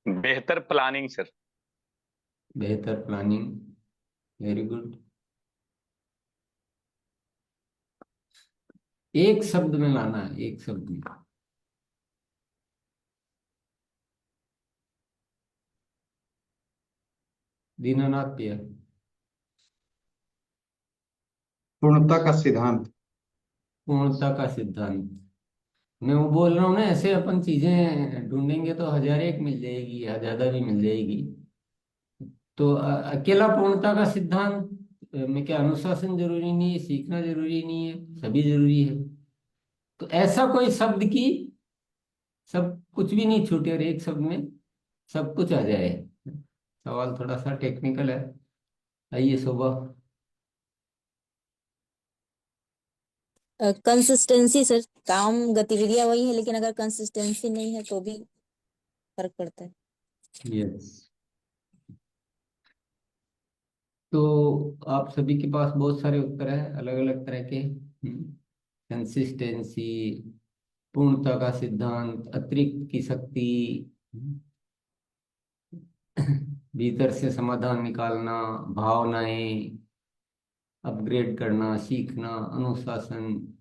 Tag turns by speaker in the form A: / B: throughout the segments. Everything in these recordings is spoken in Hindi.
A: बेहतर प्लानिंग सर।
B: बेहतर प्लानिंग। Very good. एक शब्द में लाना है, एक शब्द में। दीनानाथ भैया।
C: पूर्णता का सिद्धांत।
B: पूर्णता का सिद्धांत। मैं वो बोल रहा हूँ ना, ऐसे अपन चीजें ढूंढेंगे तो हजार एक मिल जाएगी या ज्यादा भी मिल जाएगी। तो अकेला पूर्णता का सिद्धांत में क्या अनुशासन जरूरी नहीं है, सीखना जरूरी नहीं है, सभी जरूरी है। तो ऐसा कोई शब्द की सब कुछ भी नहीं छूटे और एक शब्द में सब कुछ आ जाए। सवाल थोड़ा सा टेक्निकल है। आइए शोभा।
D: Consistency sir. काम गतिविधियां वही है, लेकिन अगर कंसिस्टेंसी नहीं है तो भी फर्क पड़ता है।
B: यस। तो आप सभी के पास बहुत सारे उत्तर हैं अलग अलग तरह के। कंसिस्टेंसी, पूर्णता का सिद्धांत, अतिरिक्त की शक्ति, भीतर से समाधान निकालना, भावनाएं, अपग्रेड करना, सीखना, अनुशासन।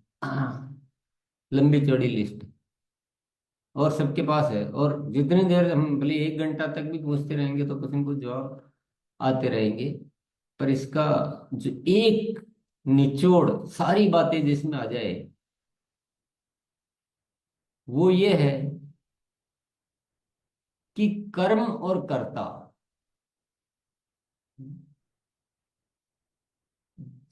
B: लंबी चौड़ी लिस्ट। और सबके पास है, और जितनी देर हम भले 1 घंटा तक भी पूछते रहेंगे तो कुछ न कुछ जवाब आते रहेंगे। पर इसका जो एक निचोड़ सारी बातें जिसमें आ जाए वो ये है कि कर्म और कर्ता,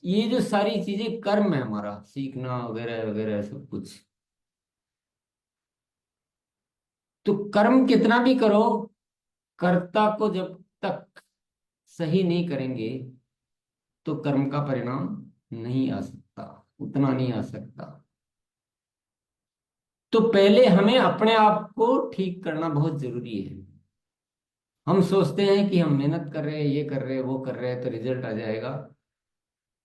B: ये जो सारी चीजें कर्म है हमारा, सीखना वगैरह वगैरह सब कुछ। तो कर्म कितना भी करो, कर्ता को जब तक सही नहीं करेंगे तो कर्म का परिणाम नहीं आ सकता, उतना नहीं आ सकता। तो पहले हमें अपने आप को ठीक करना बहुत जरूरी है। हम सोचते हैं कि हम मेहनत कर रहे हैं, ये कर रहे हैं, वो कर रहे हैं तो रिजल्ट आ जाएगा।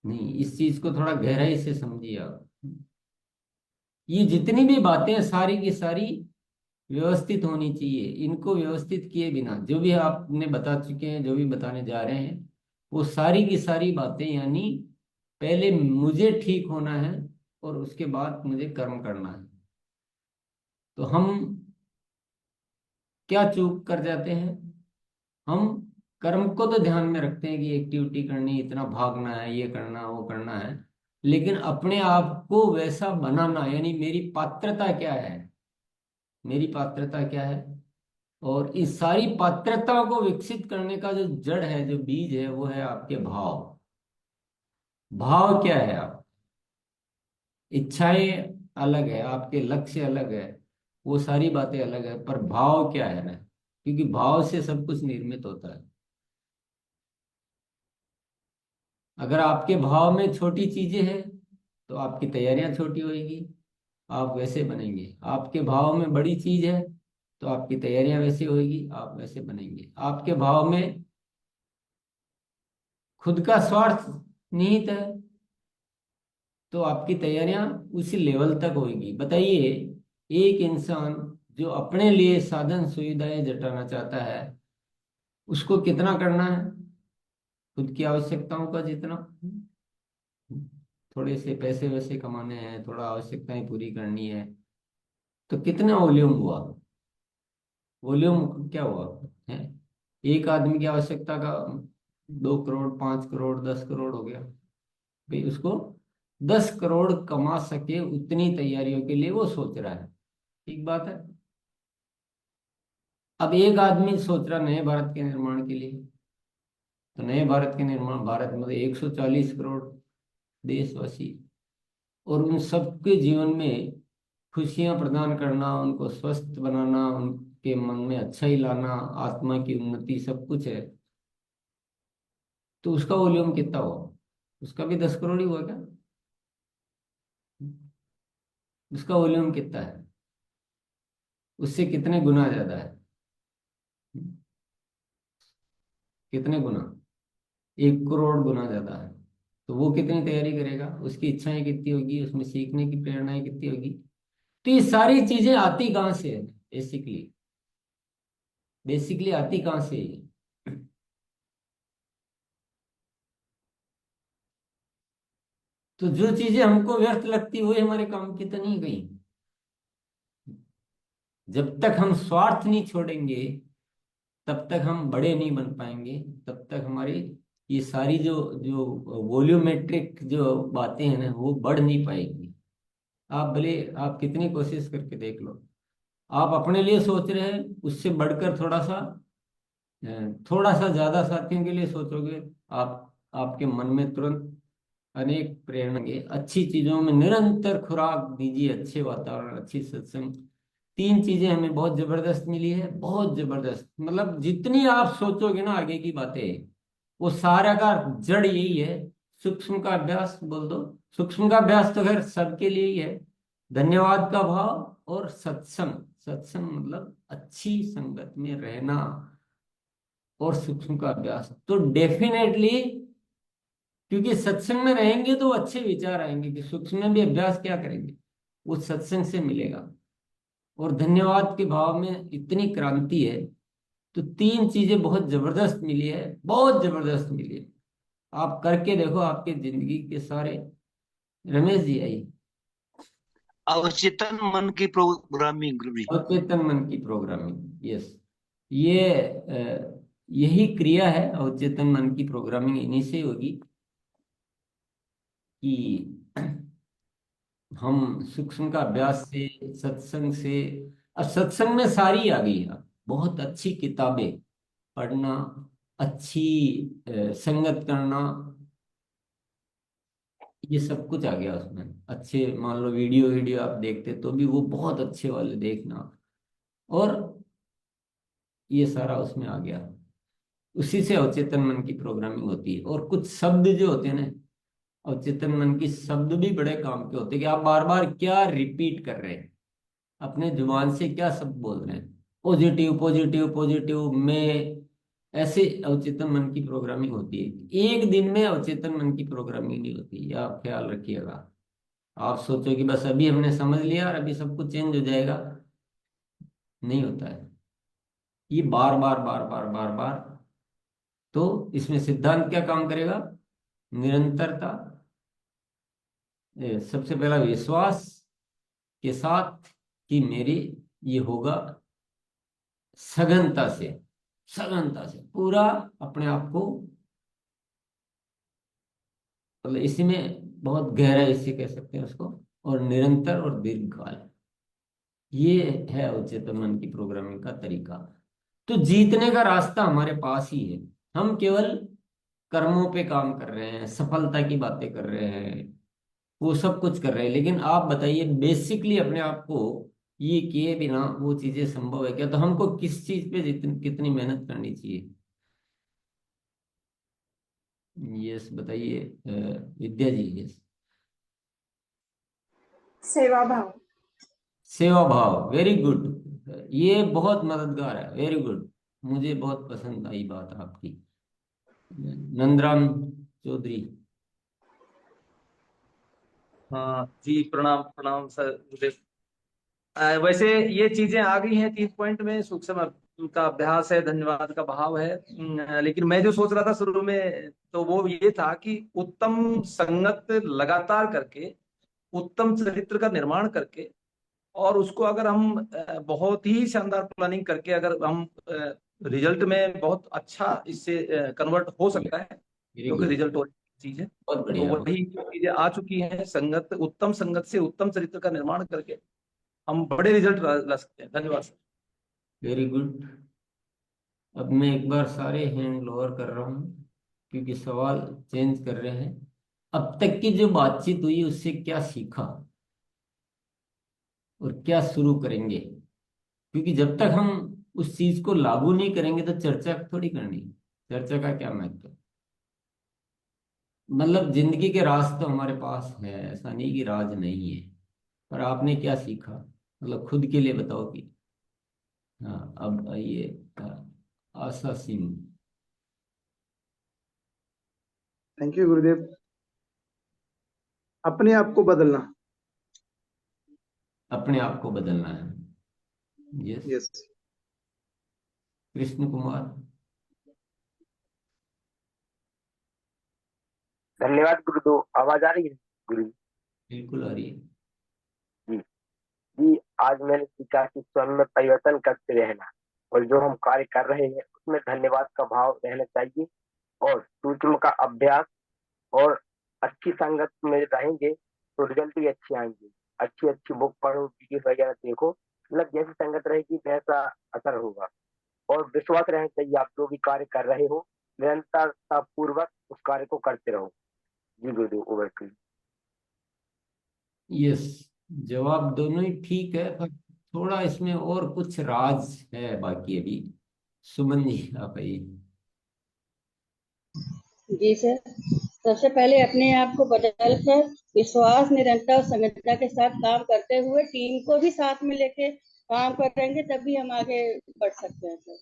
B: नहीं, इस चीज को थोड़ा गहराई से समझिए आप। ये जितनी भी बातें हैं, सारी की सारी व्यवस्थित होनी चाहिए। इनको व्यवस्थित किए बिना जो भी आपने बता चुके हैं, जो भी बताने जा रहे हैं, वो सारी की सारी बातें, यानी पहले मुझे ठीक होना है और उसके बाद मुझे कर्म करना है। तो हम क्या चूक कर जाते हैं? हम कर्म को तो ध्यान में रखते हैं कि एक्टिविटी करनी, इतना भागना है, ये करना, वो करना है, लेकिन अपने आप को वैसा बनाना, यानी मेरी पात्रता क्या है, मेरी पात्रता क्या है। और इस सारी पात्रता को विकसित करने का जो जड़ है, जो बीज है, वो है आपके भाव। भाव क्या है? आप इच्छाएं अलग है, आपके लक्ष्य अलग है, वो सारी बातें अलग है, पर भाव क्या है ना, क्योंकि भाव से सब कुछ निर्मित होता है। अगर आपके भाव में छोटी चीजें हैं तो आपकी तैयारियां छोटी होगी, आप वैसे बनेंगे। आपके भाव में बड़ी चीज है तो आपकी तैयारियां वैसे होगी, आप वैसे बनेंगे। आपके भाव में खुद का स्वार्थ निहित है तो आपकी तैयारियां उसी लेवल तक होगी। बताइए, एक इंसान जो अपने लिए साधन सुविधाएं जुटाना चाहता है, उसको कितना करना है? खुद की आवश्यकताओं का जितना। थोड़े से पैसे वैसे कमाने हैं, थोड़ा आवश्यकताएं पूरी करनी है, तो कितना वॉल्यूम हुआ? वॉल्यूम क्या हुआ है? एक आदमी की आवश्यकता का 2 करोड़, 5 करोड़, 10 करोड़ हो गया। भाई उसको 10 करोड़ कमा सके उतनी तैयारियों के लिए वो सोच रहा है। ठीक बात है। अब एक आदमी सोच रहा नए भारत के निर्माण के लिए, तो नए भारत के निर्माण, भारत में 140 करोड़ देशवासी, और उन सबके जीवन में खुशियां प्रदान करना, उनको स्वस्थ बनाना, उनके मन में अच्छाई लाना, आत्मा की उन्नति, सब कुछ है। तो उसका वॉल्यूम कितना हुआ? उसका भी 10 करोड़ ही हुआ क्या? उसका वॉल्यूम कितना है? उससे कितने गुना ज्यादा है? कितने गुना? 1 करोड़ गुना ज्यादा है। तो वो कितनी तैयारी करेगा? उसकी इच्छाएं कितनी होगी, उसमें सीखने की प्रेरणाएं कितनी होगी? तो ये सारी चीजें आती कहाँ से है बेसिकली? बेसिकली आती कहाँ से है? तो जो चीजें हमको व्यर्थ लगती वही हमारे काम की तो नहीं गई। जब तक हम स्वार्थ नहीं छोड़ेंगे तब तक हम बड़े नहीं बन पाएंगे। तब तक हमारी ये सारी जो जो वॉल्यूमेट्रिक जो बातें हैं ना वो बढ़ नहीं पाएगी। आप भले आप कितनी कोशिश करके देख लो, आप अपने लिए सोच रहे हैं, उससे बढ़कर थोड़ा सा ज्यादा साथियों के लिए सोचोगे, आप आपके मन में तुरंत अनेक प्रेरणा के अच्छी चीजों में निरंतर खुराक दीजिए, अच्छे वातावरण, अच्छी सत्संग। तीन चीजें हमें बहुत जबरदस्त मिली है, बहुत जबरदस्त। मतलब जितनी आप सोचोगे ना आगे की बातें, वो सारा का जड़ यही है। सूक्ष्म का अभ्यास बोल दो। सूक्ष्म का अभ्यास तो खैर सबके लिए ही है। धन्यवाद का भाव और सत्संग। सत्संग मतलब अच्छी संगत में रहना। और सूक्ष्म का अभ्यास तो डेफिनेटली, क्योंकि सत्संग में रहेंगे तो अच्छे विचार आएंगे। कि सूक्ष्म में भी अभ्यास क्या करेंगे, वो सत्संग से मिलेगा। और धन्यवाद के भाव में इतनी क्रांति है। तो तीन चीजें बहुत जबरदस्त मिली है, बहुत जबरदस्त मिली है। आप करके देखो, आपके जिंदगी के सारे। रमेश जी आई।
A: अवचेतन मन की प्रोग्रामिंग गुरु जी।
B: अवचेतन मन की प्रोग्रामिंग, यस। ये यही क्रिया है, अवचेतन मन की प्रोग्रामिंग इन्हीं से होगी कि हम सूक्ष्म का अभ्यास से, सत्संग से। अब सत्संग में सारी आ गई है। बहुत अच्छी किताबें पढ़ना, अच्छी संगत करना, ये सब कुछ आ गया उसमें। अच्छे मान लो वीडियो वीडियो आप देखते तो भी वो बहुत अच्छे वाले देखना। और ये सारा उसमें आ गया। उसी से अवचेतन मन की प्रोग्रामिंग होती है। और कुछ शब्द जो होते हैं ना, अवचेतन मन की शब्द भी बड़े काम के होते हैं। कि आप बार बार क्या रिपीट कर रहे हैं, अपने जुबान से क्या शब्द बोल रहे हैं। पॉजिटिव पॉजिटिव पॉजिटिव में, ऐसे अवचेतन मन की प्रोग्रामिंग होती है। एक दिन में अवचेतन मन की प्रोग्रामिंग नहीं होती, ये आप ख्याल रखिएगा। आप सोचो कि बस अभी हमने समझ लिया और अभी सब कुछ चेंज हो जाएगा, नहीं होता है। ये बार बार बार बार बार बार। तो इसमें सिद्धांत क्या काम करेगा? निरंतरता। सबसे पहला विश्वास के साथ कि मेरी ये होगा, सघनता से, सघनता से पूरा अपने आप को, मतलब इसी में बहुत गहराई से कह सकते हैं उसको। और निरंतर और दीर्घकाल, ये है अवचेतन मन की प्रोग्रामिंग का तरीका। तो जीतने का रास्ता हमारे पास ही है। हम केवल कर्मों पे काम कर रहे हैं, सफलता की बातें कर रहे हैं, वो सब कुछ कर रहे हैं। लेकिन आप बताइए बेसिकली अपने आप को ये किए बिना वो चीजें संभव है क्या? तो हमको किस चीज पे जितनी कितनी मेहनत करनी चाहिए? यस बताइए, विद्या जी। यस।
E: सेवा भाव।
B: सेवा भाव, वेरी गुड। ये बहुत मददगार है, वेरी गुड। मुझे बहुत पसंद आई बात आपकी। नंदराम चौधरी।
F: हाँ जी, प्रणाम प्रणाम सर मुझे। वैसे ये चीजें आ गई हैं 30 पॉइंट में। सूक्ष्म का अभ्यास है, धन्यवाद का भाव है। लेकिन मैं जो सोच रहा था शुरू में तो वो ये था कि उत्तम संगत लगातार करके, उत्तम चरित्र का निर्माण करके, और उसको अगर हम बहुत ही शानदार प्लानिंग करके अगर हम रिजल्ट में बहुत अच्छा इससे कन्वर्ट हो सकता है,
B: वेरी
F: क्योंकि
B: गुड।
F: रिजल्ट और चीज है।
B: बहुत
F: तो
B: बढ़िया।
F: वही जो चीजें आ चुकी हैं, संगत, उत्तम संगत से उत्तम चरित्र का निर्माण करके हम बड़े रिजल्ट ला सकते हैं। धन्यवाद सर।
B: Very good. अब मैं एक बार सारे हैंड लोअर कर रहा हूँ, क्योंकि सवाल चेंज कर रहे हैं। अब तक की जो बातचीत हुई उससे क्या सीखा और क्या शुरू करेंगे? क्योंकि जब तक हम उस चीज को लागू नहीं करेंगे तो चर्चा थोड़ी करनी। चर्चा का क्या महत्व? मतलब जिंदगी के राज तो हमारे पास है, ऐसा नहीं कि राज नहीं है। पर आपने क्या सीखा, मतलब खुद के लिए बताओ कि। हाँ, अब आइए। आशा सिंह।
G: थैंक यू गुरुदेव। अपने आप को बदलना।
B: अपने आप को बदलना है। यस।
G: यस।
B: कृष्ण कुमार।
E: धन्यवाद गुरुदेव। आवाज आ रही है गुरु
B: बिल्कुल आ रही है।
E: जी? जी, आज मैंने सीखा कि स्वयं में परिवर्तन करते रहना और जो हम कार्य कर रहे हैं उसमें धन्यवाद का भाव रहना चाहिए और सूक्ष्म का अभ्यास और अच्छी संगत में रहेंगे तो रिजल्ट भी अच्छे आएंगे। अच्छी अच्छी बुक पढ़ो, वीडियो वगैरह देखो, मतलब जैसी संगत रहेगी वैसा असर होगा। और विश्वास रहना चाहिए, आप जो भी कार्य कर रहे हो निरंतरता पूर्वक उस कार्य को करते रहो। जी गुरुदेव, ओवर टू यू।
B: यस, जवाब दोनों ही ठीक है, पर थोड़ा इसमें और कुछ राज है बाकी अभी। सुमन जी आप आइए।
H: जी सर। सबसे पहले अपने आप को बदल कर विश्वास, निरंतर और संगठनता के साथ काम करते हुए टीम को भी साथ में लेके काम करेंगे तभी हम आगे बढ़ सकते हैं सर।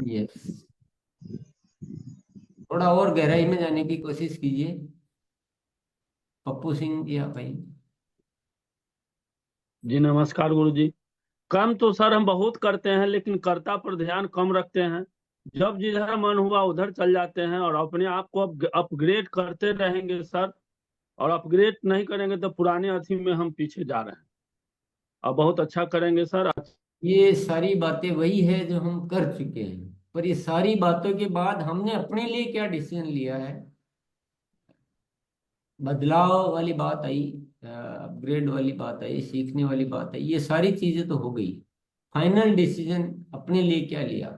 B: यस, थोड़ा और गहराई में जाने की कोशिश कीजिए। पप्पू सिंह जी आप आइए।
I: जी नमस्कार गुरु जी। काम तो सर हम बहुत करते हैं लेकिन कर्ता पर ध्यान कम रखते हैं। जब जिधर मन हुआ उधर चल जाते हैं और अपने आप को अपग्रेड करते रहेंगे सर। और अपग्रेड नहीं करेंगे तो पुराने अथी में हम पीछे जा रहे हैं। और बहुत अच्छा करेंगे सर।
B: ये सारी बातें वही है जो हम कर चुके हैं, पर ये सारी बातों के बाद हमने अपने लिए क्या डिसीजन लिया है। बदलाव वाली बात आई, अपग्रेड वाली बात आई, सीखने वाली बात आई, ये सारी चीजें तो हो गई। फाइनल डिसीजन अपने लिए क्या लिया,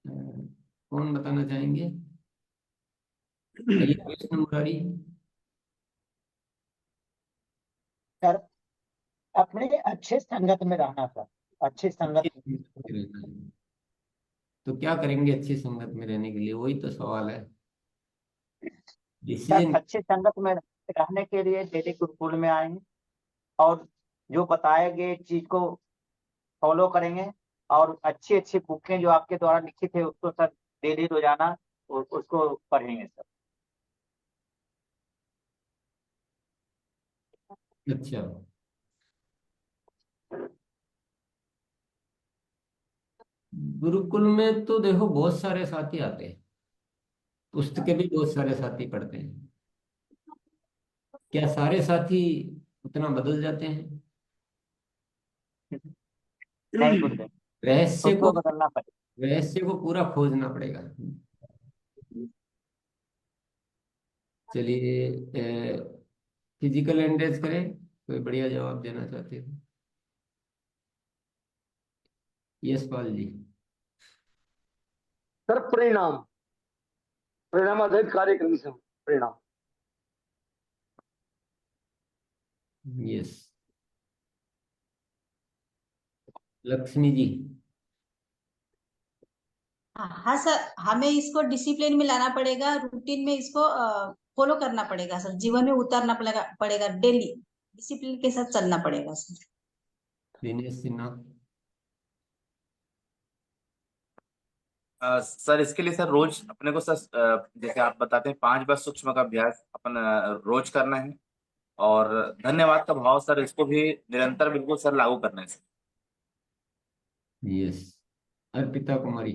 B: कौन बताना चाहेंगे? आइए, कृष्ण मुरारी।
J: सर अपने अच्छे संगत में रहना सर। अच्छी संगत।
B: अच्छी संगत में रहना है। तो क्या करेंगे अच्छी संगत में रहने के लिए, वही तो सवाल है।
J: सर
B: डिसीजन
J: अच्छी संगत में रहने के लिए डेली गुरुकुल में आएंगे और जो बताए गए चीज को फॉलो करेंगे और अच्छी अच्छी बुकें जो आपके द्वारा लिखित है उसको सर डेली रोजाना उसको पढ़ेंगे सर।
B: अच्छा, गुरुकुल में तो देखो बहुत सारे साथी आते हैं, पुस्तकें भी बहुत सारे साथी पढ़ते हैं। क्या सारे साथी उतना बदल जाते हैं?
J: नहीं गुरुदेव,
B: रहस्य को
J: उसको बदलना पड़ेगा।
B: रहस्य को पूरा खोजना पड़ेगा। चलिए, फिजिकल एंडेज करें, कोई बढ़िया जवाब देना चाहते हो? यशपाल जी।
G: सर परिणाम, परिणाम आधारित कार्य करने से परिणाम।
B: यस, लक्ष्मी जी।
K: हाँ सर, हमें इसको डिसिप्लिन में लाना पड़ेगा, रूटीन में इसको फॉलो करना पड़ेगा सर, जीवन में उतारना पड़ेगा डेली डिसिप्लिन के साथ चलना पड़ेगा सर।
B: दिनेश सिन्हा।
L: सर इसके लिए सर रोज अपने को सर जैसे आप बताते हैं 5 बार सूक्ष्म का अभ्यास अपन रोज करना है। और धन्यवाद का भाव सर इसको भी निरंतर बिल्कुल सर लागू करना है सर।
B: यस, अर्पिता कुमारी।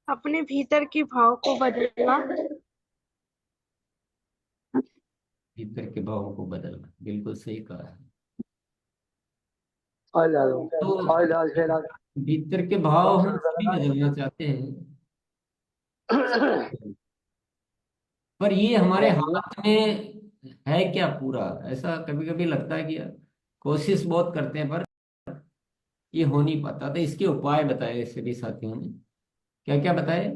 M: अपने भीतर के भाव को बदलना।
B: भीतर के भावों को बदलना, बिल्कुल सही कहा है।
G: तो
B: भीतर के भाव हम सभी बदलना चाहते हैं, पर ये हमारे हाथ में है क्या पूरा? ऐसा कभी कभी लगता है कि यार कोशिश बहुत करते हैं पर ये हो नहीं पाता। तो इसके उपाय बताए सभी साथियों ने। क्या क्या बताए?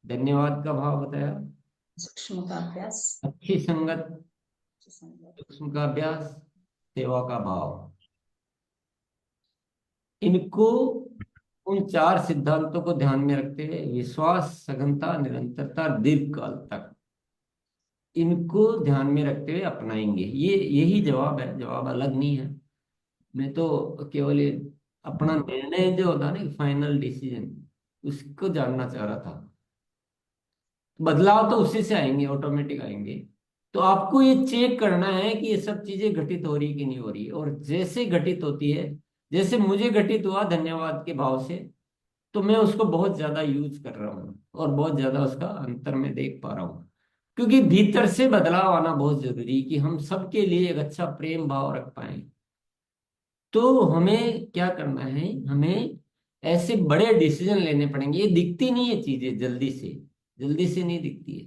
B: धन्यवाद का भाव बताया,
K: सूक्ष्म का अभ्यास,
B: अच्छी संगत, सूक्ष्म का अभ्यास, सेवा का भाव। इनको, उन 4 सिद्धांतों को ध्यान में रखते हुए विश्वास, सघनता, निरंतरता, दीर्घकाल तक, इनको ध्यान में रखते हुए अपनाएंगे। ये यही जवाब है, जवाब अलग नहीं है। मैं तो केवल ये अपना निर्णय जो होता है ना, फाइनल डिसीजन, उसको जानना चाह रहा था। बदलाव तो उसी से आएंगे, ऑटोमेटिक आएंगे। तो आपको ये चेक करना है कि ये सब चीजें घटित हो रही कि नहीं हो रही, और जैसे घटित होती है, जैसे मुझे घटित हुआ धन्यवाद के भाव से, तो मैं उसको बहुत ज्यादा यूज कर रहा हूँ और बहुत ज्यादा उसका अंतर में देख पा रहा हूँ। क्योंकि भीतर से बदलाव आना बहुत जरूरी कि हम सबके लिए एक अच्छा प्रेम भाव रख पाए। तो हमें क्या करना है, हमें ऐसे बड़े डिसीजन लेने पड़ेंगे। ये दिखती नहीं है चीजें जल्दी से नहीं दिखती है।